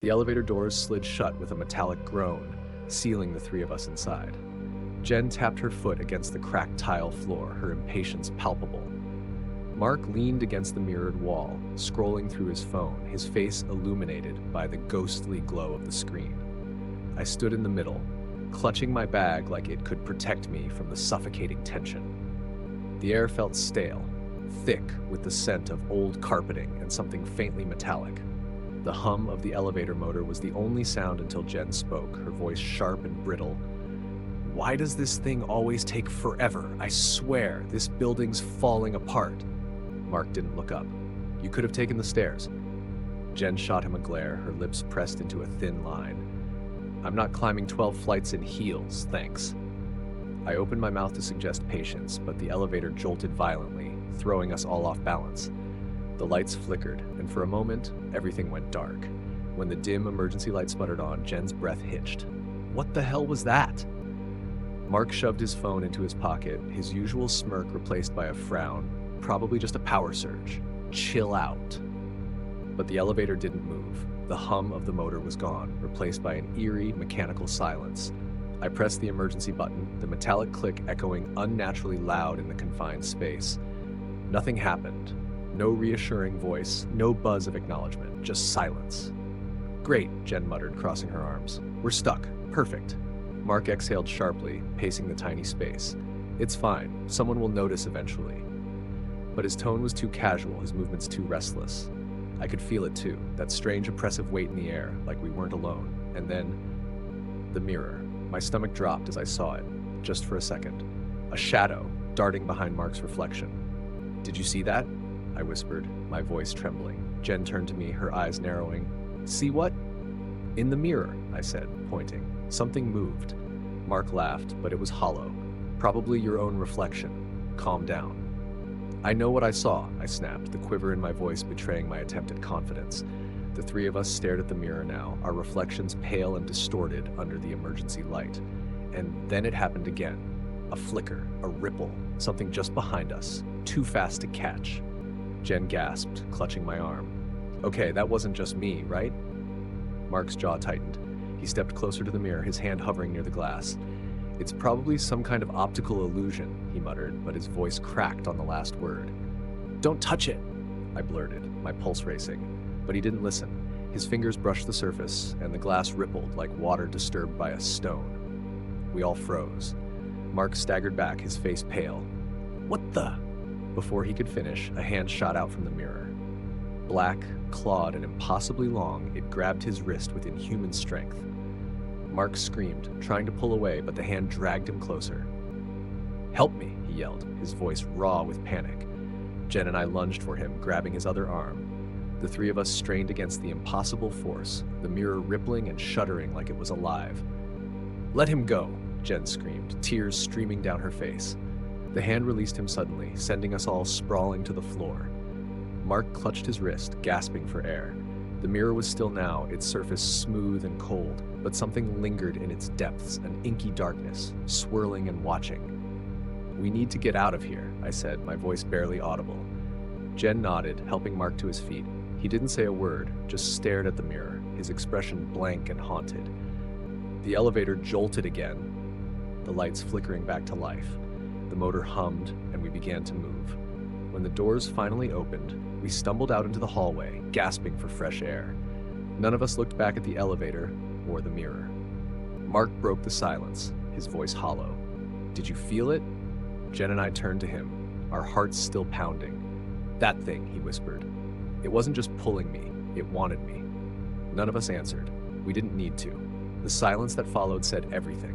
The elevator doors slid shut with a metallic groan, sealing the three of us inside. Jen tapped her foot against the cracked tile floor, her impatience palpable. Mark leaned against the mirrored wall, scrolling through his phone, his face illuminated by the ghostly glow of the screen. I stood in the middle, clutching my bag like it could protect me from the suffocating tension. The air felt stale, thick with the scent of old carpeting and something faintly metallic. The hum of the elevator motor was the only sound until Jen spoke, her voice sharp and brittle. "Why does this thing always take forever? I swear, this building's falling apart." Mark didn't look up. "You could have taken the stairs." Jen shot him a glare, her lips pressed into a thin line. "I'm not climbing 12 flights in heels, thanks." I opened my mouth to suggest patience, but the elevator jolted violently, throwing us all off balance. The lights flickered, and for a moment, everything went dark. When the dim emergency light sputtered on, Jen's breath hitched. "What the hell was that?" Mark shoved his phone into his pocket, his usual smirk replaced by a frown. "Probably just a power surge. Chill out." But the elevator didn't move. The hum of the motor was gone, replaced by an eerie, mechanical silence. I pressed the emergency button, the metallic click echoing unnaturally loud in the confined space. Nothing happened. No reassuring voice, no buzz of acknowledgement, just silence. "Great," Jen muttered, crossing her arms. "We're stuck. Perfect." Mark exhaled sharply, pacing the tiny space. "It's fine. Someone will notice eventually." But his tone was too casual, his movements too restless. I could feel it too, that strange oppressive weight in the air, like we weren't alone. And then, the mirror. My stomach dropped as I saw it, just for a second. A shadow, darting behind Mark's reflection. "Did you see that?" I whispered, my voice trembling. Jen turned to me, her eyes narrowing. "See what?" "In the mirror," I said, pointing. Something moved. Mark laughed, but it was hollow. "Probably your own reflection. Calm down." "I know what I saw," I snapped, the quiver in my voice betraying my attempt at confidence. The three of us stared at the mirror now, our reflections pale and distorted under the emergency light. And then it happened again. A flicker, a ripple, something just behind us, too fast to catch. Jen gasped, clutching my arm. "Okay, that wasn't just me, right?" Mark's jaw tightened. He stepped closer to the mirror, his hand hovering near the glass. "It's probably some kind of optical illusion," he muttered, but his voice cracked on the last word. "Don't touch it," I blurted, my pulse racing. But he didn't listen. His fingers brushed the surface, and the glass rippled like water disturbed by a stone. We all froze. Mark staggered back, his face pale. "What the?" Before he could finish, a hand shot out from the mirror. Black, clawed, and impossibly long, it grabbed his wrist with inhuman strength. Mark screamed, trying to pull away, but the hand dragged him closer. "Help me," he yelled, his voice raw with panic. Jen and I lunged for him, grabbing his other arm. The three of us strained against the impossible force, the mirror rippling and shuddering like it was alive. "Let him go," Jen screamed, tears streaming down her face. The hand released him suddenly, sending us all sprawling to the floor. Mark clutched his wrist, gasping for air. The mirror was still now, its surface smooth and cold, but something lingered in its depths, an inky darkness, swirling and watching. "We need to get out of here," I said, my voice barely audible. Jen nodded, helping Mark to his feet. He didn't say a word, just stared at the mirror, his expression blank and haunted. The elevator jolted again, the lights flickering back to life. The motor hummed, and we began to move. When the doors finally opened, we stumbled out into the hallway, gasping for fresh air. None of us looked back at the elevator or the mirror. Mark broke the silence, his voice hollow. "Did you feel it?" Jen and I turned to him, our hearts still pounding. "That thing," he whispered. "It wasn't just pulling me, it wanted me." None of us answered. We didn't need to. The silence that followed said everything.